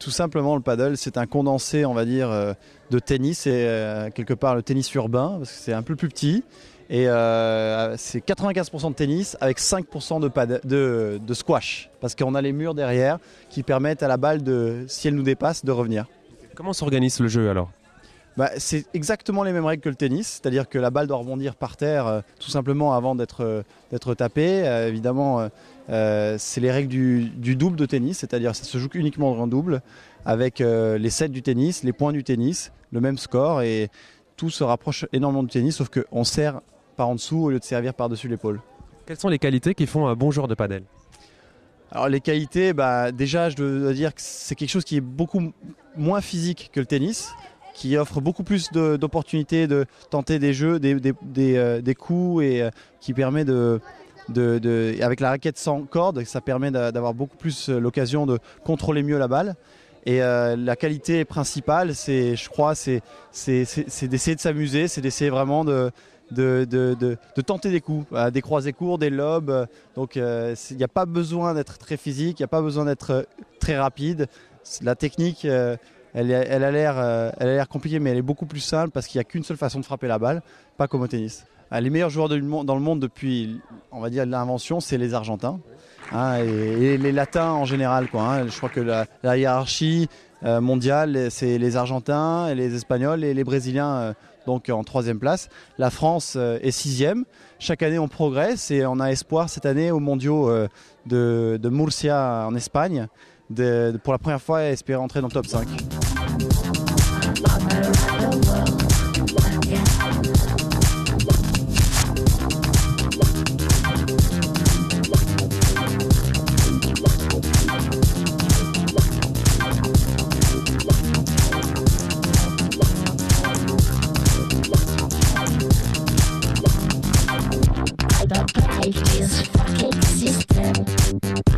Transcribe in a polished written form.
Tout simplement, le paddle, c'est un condensé, on va dire, de tennis et quelque part le tennis urbain, parce que c'est un peu plus petit. Et c'est 95% de tennis avec 5% de squash, parce qu'on a les murs derrière qui permettent à la balle, si elle nous dépasse, de revenir. Comment s'organise le jeu alors ? C'est exactement les mêmes règles que le tennis, c'est-à-dire que la balle doit rebondir par terre tout simplement avant d'être tapée. Évidemment, c'est les règles du double de tennis, c'est-à-dire que ça se joue uniquement en double, avec les sets du tennis, les points du tennis, le même score, et tout se rapproche énormément du tennis, sauf qu'on serre par en dessous au lieu de servir par-dessus l'épaule. Quelles sont les qualités qui font un bon joueur de padel ? Alors les qualités, déjà je dois dire que c'est quelque chose qui est beaucoup moins physique que le tennis, qui offre beaucoup plus d'opportunités de tenter des jeux, des coups, et qui permet avec la raquette sans corde, ça permet d'avoir beaucoup plus l'occasion de contrôler mieux la balle. Et la qualité principale, je crois, c'est d'essayer de s'amuser, c'est d'essayer vraiment de tenter des coups, des croisés courts, des lobes. Donc il n'y a pas besoin d'être très physique, il n'y a pas besoin d'être très rapide. La technique, elle a l'air compliquée, mais elle est beaucoup plus simple parce qu'il n'y a qu'une seule façon de frapper la balle, pas comme au tennis. Les meilleurs joueurs dans le monde depuis, on va dire, l'invention, c'est les Argentins. Et les Latins en général, quoi. Je crois que la hiérarchie mondiale, c'est les Argentins, les Espagnols et les Brésiliens, donc en 3e place. La France est 6e. Chaque année, on progresse et on a espoir cette année aux mondiaux de Murcia en Espagne, pour la première fois, espérer entrer dans le top 5. This fucking system.